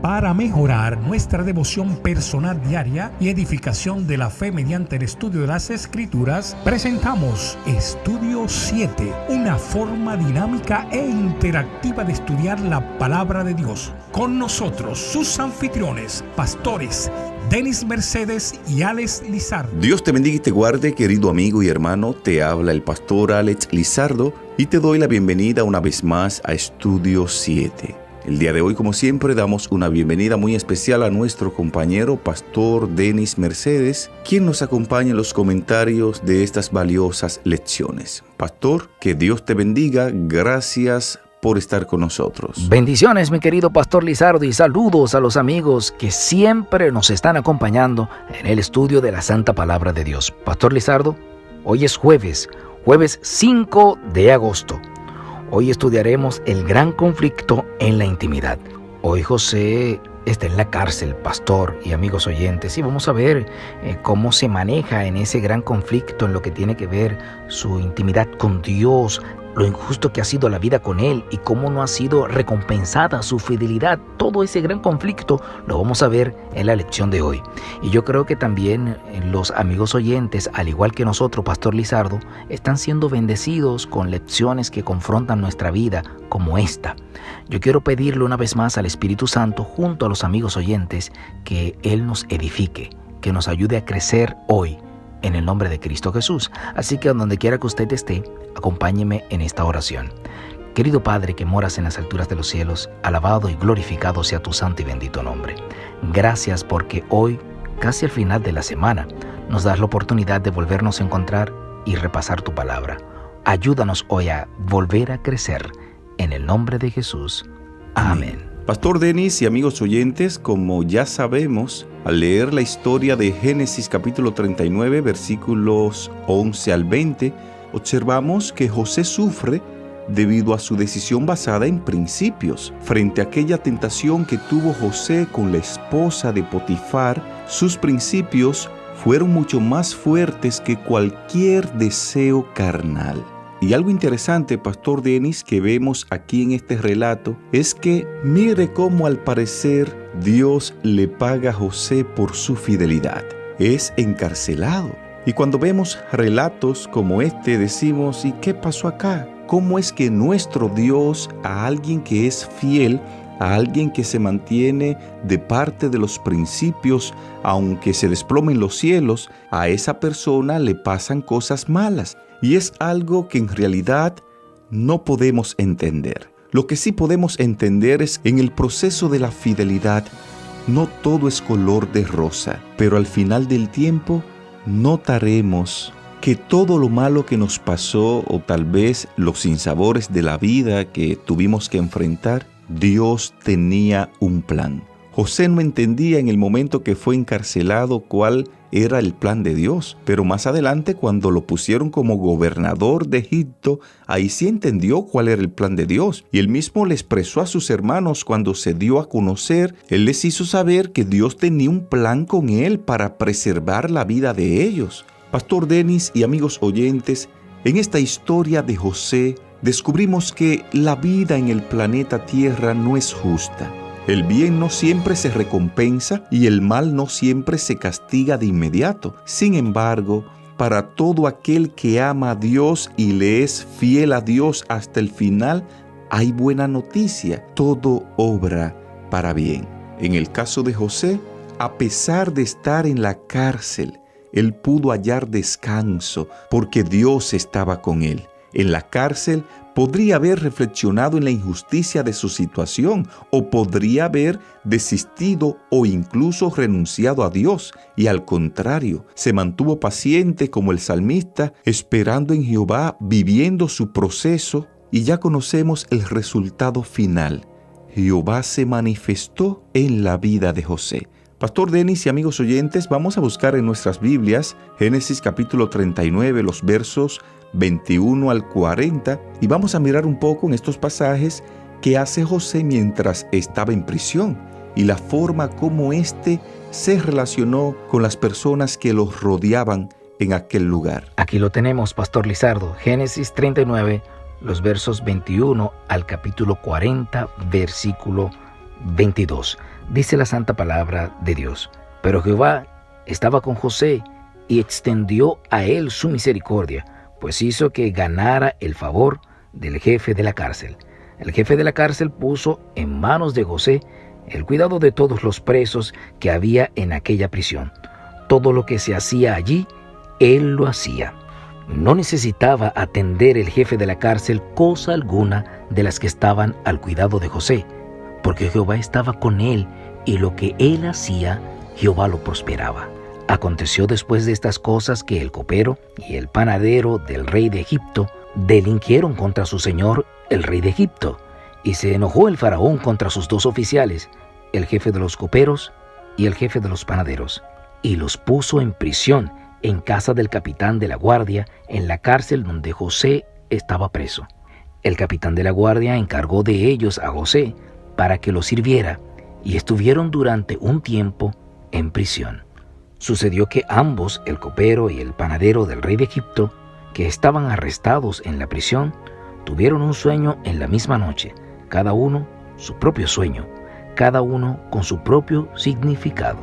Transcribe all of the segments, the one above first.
Para mejorar nuestra devoción personal diaria y edificación de la fe mediante el estudio de las Escrituras, presentamos Estudio 7, una forma dinámica e interactiva de estudiar la Palabra de Dios. Con nosotros, sus anfitriones, pastores Denis Mercedes y Alex Lizardo. Dios te bendiga y te guarde, querido amigo y hermano. Te habla el pastor Alex Lizardo y te doy la bienvenida una vez más a Estudio 7. El día de hoy, como siempre, damos una bienvenida muy especial a nuestro compañero pastor Denis Mercedes, quien nos acompaña en los comentarios de estas valiosas lecciones. Pastor, que Dios te bendiga. Gracias por estar con nosotros. Bendiciones, mi querido pastor Lizardo, y saludos a los amigos que siempre nos están acompañando en el estudio de la Santa Palabra de Dios. Pastor Lizardo, hoy es jueves 5 de agosto. Hoy estudiaremos el gran conflicto en la intimidad. Hoy José está en la cárcel, pastor y amigos oyentes, y vamos a ver cómo se maneja en ese gran conflicto en lo que tiene que ver su intimidad con Dios, lo injusto que ha sido la vida con Él y cómo no ha sido recompensada su fidelidad. Todo ese gran conflicto lo vamos a ver en la lección de hoy. Y yo creo que también los amigos oyentes, al igual que nosotros, pastor Lizardo, están siendo bendecidos con lecciones que confrontan nuestra vida como esta. Yo quiero pedirle una vez más al Espíritu Santo, junto a los amigos oyentes, que Él nos edifique, que nos ayude a crecer hoy, en el nombre de Cristo Jesús. Así que donde quiera que usted esté, acompáñeme en esta oración. Querido Padre que moras en las alturas de los cielos, alabado y glorificado sea tu santo y bendito nombre. Gracias porque hoy, casi al final de la semana, nos das la oportunidad de volvernos a encontrar y repasar tu palabra. Ayúdanos hoy a volver a crecer. En el nombre de Jesús. Amén. Pastor Denis y amigos oyentes, como ya sabemos, al leer la historia de Génesis capítulo 39, versículos 11 al 20, observamos que José sufre debido a su decisión basada en principios. Frente a aquella tentación que tuvo José con la esposa de Potifar, sus principios fueron mucho más fuertes que cualquier deseo carnal. Y algo interesante, pastor Denis, que vemos aquí en este relato, es que mire cómo al parecer Dios le paga a José por su fidelidad. Es encarcelado. Y cuando vemos relatos como este, decimos, ¿y qué pasó acá? ¿Cómo es que nuestro Dios a alguien que es fiel, a alguien que se mantiene de parte de los principios, aunque se desplomen los cielos, a esa persona le pasan cosas malas? Y es algo que en realidad no podemos entender. Lo que sí podemos entender es en el proceso de la fidelidad, no todo es color de rosa, pero al final del tiempo notaremos que todo lo malo que nos pasó o tal vez los sinsabores de la vida que tuvimos que enfrentar, Dios tenía un plan. José no entendía en el momento que fue encarcelado cuál era el plan de Dios, pero más adelante cuando lo pusieron como gobernador de Egipto, ahí sí entendió cuál era el plan de Dios. Y él mismo le expresó a sus hermanos cuando se dio a conocer, él les hizo saber que Dios tenía un plan con él para preservar la vida de ellos. Pastor Denis y amigos oyentes, en esta historia de José descubrimos que la vida en el planeta Tierra no es justa. El bien no siempre se recompensa y el mal no siempre se castiga de inmediato. Sin embargo, para todo aquel que ama a Dios y le es fiel a Dios hasta el final, hay buena noticia. Todo obra para bien. En el caso de José, a pesar de estar en la cárcel, él pudo hallar descanso porque Dios estaba con él. En la cárcel podría haber reflexionado en la injusticia de su situación o podría haber desistido o incluso renunciado a Dios y al contrario, se mantuvo paciente como el salmista, esperando en Jehová, viviendo su proceso y ya conocemos el resultado final. Jehová se manifestó en la vida de José. Pastor Denis y amigos oyentes, vamos a buscar en nuestras Biblias Génesis capítulo 39, los versos 21 al 40, y vamos a mirar un poco en estos pasajes qué hace José mientras estaba en prisión y la forma como éste se relacionó con las personas que los rodeaban en aquel lugar. Aquí lo tenemos, pastor Lizardo, Génesis 39, los versos 21 al capítulo 40, versículo 22. Dice la santa palabra de Dios: pero Jehová estaba con José y extendió a él su misericordia, pues hizo que ganara el favor del jefe de la cárcel. El jefe de la cárcel puso en manos de José el cuidado de todos los presos que había en aquella prisión. Todo lo que se hacía allí, él lo hacía. No necesitaba atender el jefe de la cárcel cosa alguna de las que estaban al cuidado de José, porque Jehová estaba con él y lo que él hacía, Jehová lo prosperaba. Aconteció después de estas cosas que el copero y el panadero del rey de Egipto delinquieron contra su señor, el rey de Egipto, y se enojó el faraón contra sus dos oficiales, el jefe de los coperos y el jefe de los panaderos, y los puso en prisión en casa del capitán de la guardia, en la cárcel donde José estaba preso. El capitán de la guardia encargó de ellos a José para que lo sirviera, y estuvieron durante un tiempo en prisión. Sucedió que ambos, el copero y el panadero del rey de Egipto, que estaban arrestados en la prisión, tuvieron un sueño en la misma noche, cada uno su propio sueño, cada uno con su propio significado.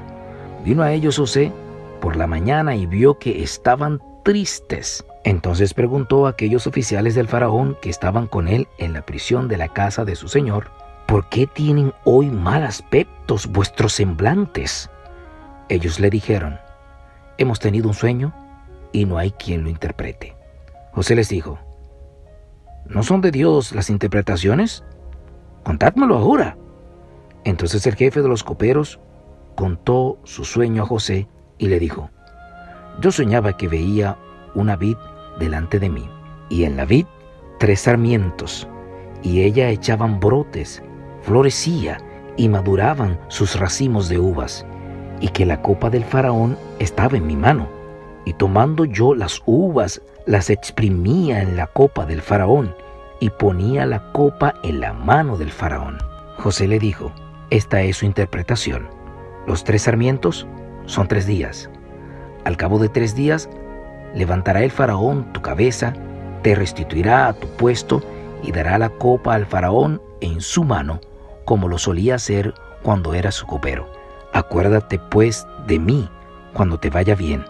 Vino a ellos José por la mañana y vio que estaban tristes. Entonces preguntó a aquellos oficiales del faraón que estaban con él en la prisión de la casa de su señor: ¿por qué tienen hoy mal aspectos vuestros semblantes? Ellos le dijeron: hemos tenido un sueño y no hay quien lo interprete. José les dijo: ¿no son de Dios las interpretaciones? Contádmelo ahora. Entonces el jefe de los coperos contó su sueño a José y le dijo: yo soñaba que veía una vid delante de mí, y en la vid 3 sarmientos, y ella echaban brotes, florecía y maduraban sus racimos de uvas, y que la copa del faraón estaba en mi mano, y tomando yo las uvas, las exprimía en la copa del faraón, y ponía la copa en la mano del faraón. José le dijo: esta es su interpretación. Los 3 sarmientos son 3 días. Al cabo de 3 días, levantará el faraón tu cabeza, te restituirá a tu puesto y dará la copa al faraón en su mano, como lo solía hacer cuando era su copero. Acuérdate pues de mí cuando te vaya bien.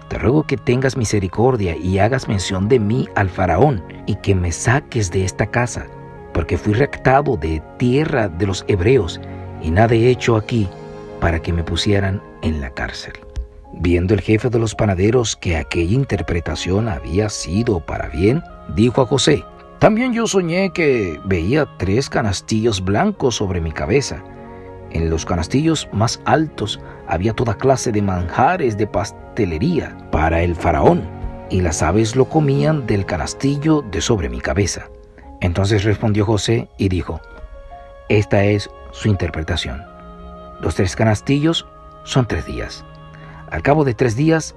Te ruego que tengas misericordia y hagas mención de mí al faraón, y que me saques de esta casa, porque fui raptado de tierra de los hebreos, y nada he hecho aquí para que me pusieran en la cárcel. Viendo el jefe de los panaderos que aquella interpretación había sido para bien, dijo a José: también yo soñé que veía 3 canastillos blancos sobre mi cabeza. En los canastillos más altos había toda clase de manjares de pastelería para el faraón, y las aves lo comían del canastillo de sobre mi cabeza. Entonces respondió José y dijo: esta es su interpretación. Los 3 canastillos son 3 días. Al cabo de 3 días,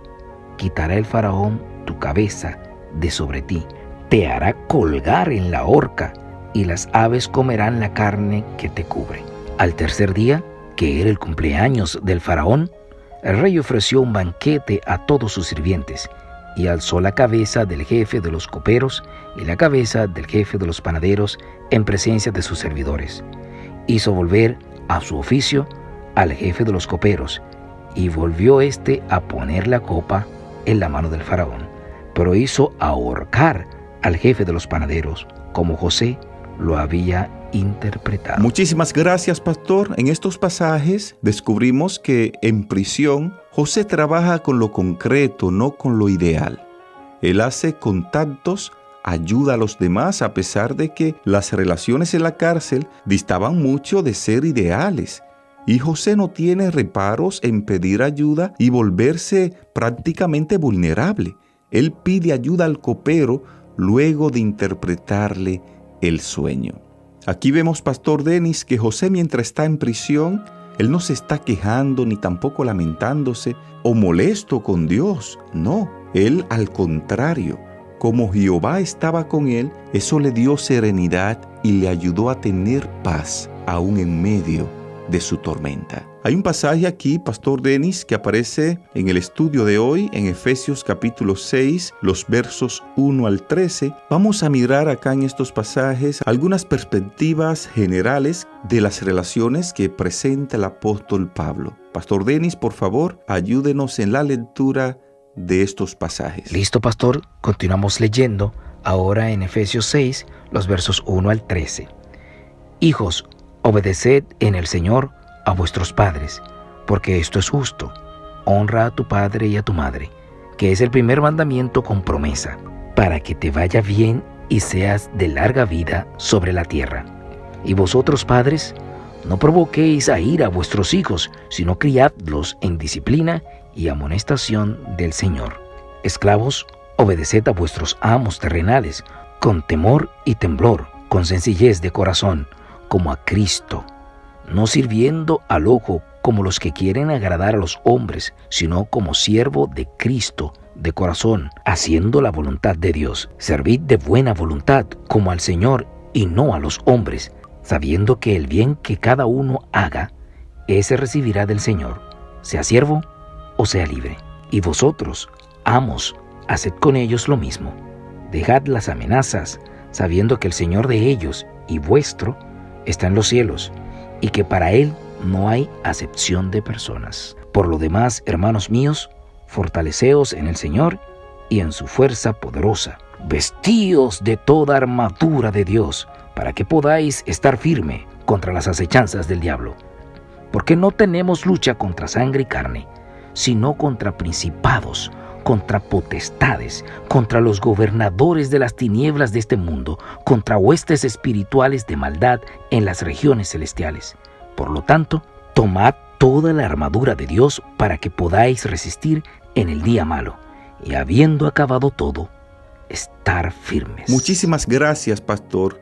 quitará el faraón tu cabeza de sobre ti, te hará colgar en la horca, y las aves comerán la carne que te cubre. Al tercer día, que era el cumpleaños del faraón, el rey ofreció un banquete a todos sus sirvientes, y alzó la cabeza del jefe de los coperos y la cabeza del jefe de los panaderos en presencia de sus servidores. Hizo volver a su oficio al jefe de los coperos, y volvió éste a poner la copa en la mano del faraón, pero hizo ahorcar al jefe de los panaderos, como José lo había interpretado. Muchísimas gracias, pastor. En estos pasajes descubrimos que en prisión José trabaja con lo concreto, no con lo ideal. Él hace contactos, ayuda a los demás, a pesar de que las relaciones en la cárcel distaban mucho de ser ideales. Y José no tiene reparos en pedir ayuda y volverse prácticamente vulnerable. Él pide ayuda al copero luego de interpretarle el sueño. Aquí vemos, Pastor Denis, que José, mientras está en prisión, él no se está quejando ni tampoco lamentándose o molesto con Dios. No, él al contrario, como Jehová estaba con él, eso le dio serenidad y le ayudó a tener paz aún en medio de su tormenta. Hay un pasaje aquí, Pastor Denis, que aparece en el estudio de hoy, en Efesios capítulo 6, los versos 1 al 13. Vamos a mirar acá en estos pasajes algunas perspectivas generales de las relaciones que presenta el apóstol Pablo. Pastor Denis, por favor, ayúdenos en la lectura de estos pasajes. Listo, pastor. Continuamos leyendo ahora en Efesios 6, los versos 1 al 13. Hijos, obedeced en el Señor a vuestros padres, porque esto es justo. Honra a tu padre y a tu madre, que es el primer mandamiento con promesa, para que te vaya bien y seas de larga vida sobre la tierra. Y vosotros, padres, no provoquéis a ira a vuestros hijos, sino criadlos en disciplina y amonestación del Señor. Esclavos, obedeced a vuestros amos terrenales, con temor y temblor, con sencillez de corazón, como a Cristo, no sirviendo al ojo como los que quieren agradar a los hombres, sino como siervo de Cristo de corazón, haciendo la voluntad de Dios. Servid de buena voluntad, como al Señor y no a los hombres, sabiendo que el bien que cada uno haga, ese recibirá del Señor, sea siervo o sea libre. Y vosotros, amos, haced con ellos lo mismo. Dejad las amenazas, sabiendo que el Señor de ellos y vuestro está en los cielos, y que para Él no hay acepción de personas. Por lo demás, hermanos míos, fortaleceos en el Señor y en su fuerza poderosa. Vestíos de toda armadura de Dios, para que podáis estar firme contra las acechanzas del diablo. Porque no tenemos lucha contra sangre y carne, sino contra principados, contra potestades, contra los gobernadores de las tinieblas de este mundo, contra huestes espirituales de maldad en las regiones celestiales. Por lo tanto, tomad toda la armadura de Dios para que podáis resistir en el día malo, y habiendo acabado todo, estar firmes. Muchísimas gracias, pastor.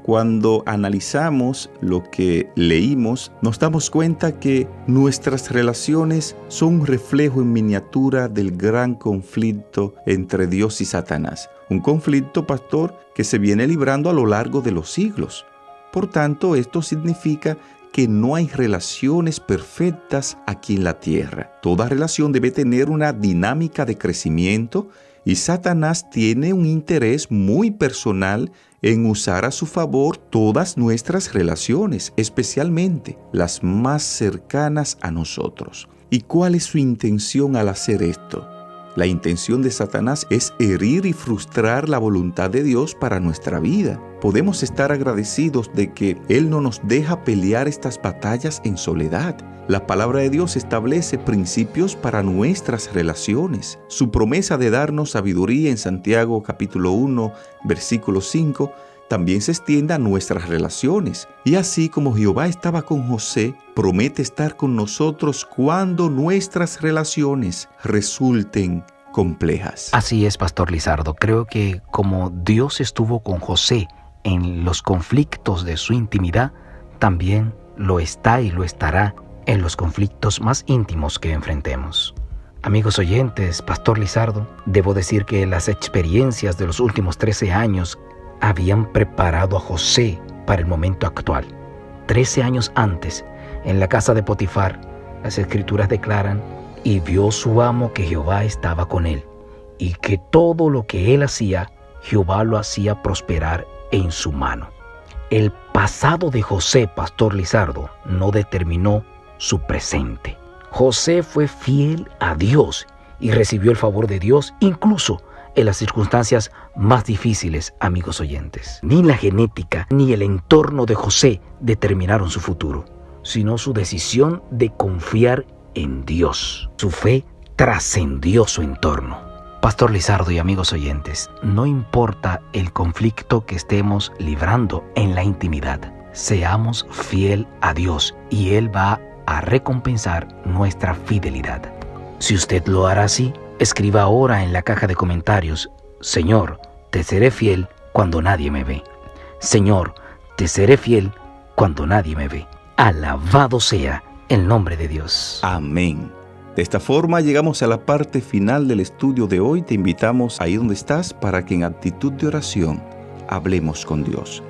Cuando analizamos lo que leímos, nos damos cuenta que nuestras relaciones son un reflejo en miniatura del gran conflicto entre Dios y Satanás. Un conflicto, pastor, que se viene librando a lo largo de los siglos. Por tanto, esto significa que no hay relaciones perfectas aquí en la tierra. Toda relación debe tener una dinámica de crecimiento y Satanás tiene un interés muy personal en usar a su favor todas nuestras relaciones, especialmente las más cercanas a nosotros. ¿Y cuál es su intención al hacer esto? La intención de Satanás es herir y frustrar la voluntad de Dios para nuestra vida. Podemos estar agradecidos de que Él no nos deja pelear estas batallas en soledad. La palabra de Dios establece principios para nuestras relaciones. Su promesa de darnos sabiduría en Santiago capítulo 1, versículo 5, también se extiende a nuestras relaciones. Y así como Jehová estaba con José, promete estar con nosotros cuando nuestras relaciones resulten complejas. Así es, Pastor Lizardo. Creo que como Dios estuvo con José en los conflictos de su intimidad, también lo está y lo estará en los conflictos más íntimos que enfrentemos. Amigos oyentes, Pastor Lizardo, debo decir que las experiencias de los últimos 13 años habían preparado a José para el momento actual. 13 años antes, en la casa de Potifar, las Escrituras declaran: y vio su amo que Jehová estaba con él, y que todo lo que él hacía, Jehová lo hacía prosperar en su mano. El pasado de José, Pastor Lizardo, no determinó su presente. José fue fiel a Dios y recibió el favor de Dios incluso en las circunstancias más difíciles, amigos oyentes. Ni la genética ni el entorno de José determinaron su futuro, sino su decisión de confiar en Dios. Su fe trascendió su entorno. Pastor Lizardo y amigos oyentes, no importa el conflicto que estemos librando en la intimidad, seamos fiel a Dios y Él va a recompensar nuestra fidelidad. Si usted lo hará así, escriba ahora en la caja de comentarios: Señor, te seré fiel cuando nadie me ve. Señor, te seré fiel cuando nadie me ve. Alabado sea el nombre de Dios. Amén. De esta forma llegamos a la parte final del estudio de hoy. Te invitamos ahí donde estás para que en actitud de oración hablemos con Dios.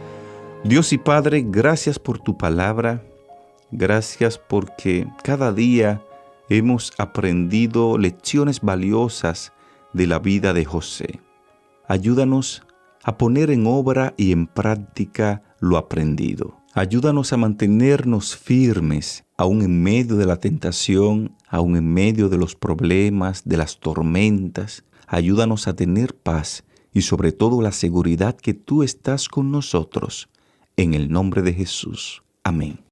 Dios y Padre, gracias por tu palabra. Gracias porque cada día hemos aprendido lecciones valiosas de la vida de José. Ayúdanos a poner en obra y en práctica lo aprendido. Ayúdanos a mantenernos firmes, aún en medio de la tentación, aún en medio de los problemas, de las tormentas. Ayúdanos a tener paz y sobre todo la seguridad que tú estás con nosotros. En el nombre de Jesús. Amén.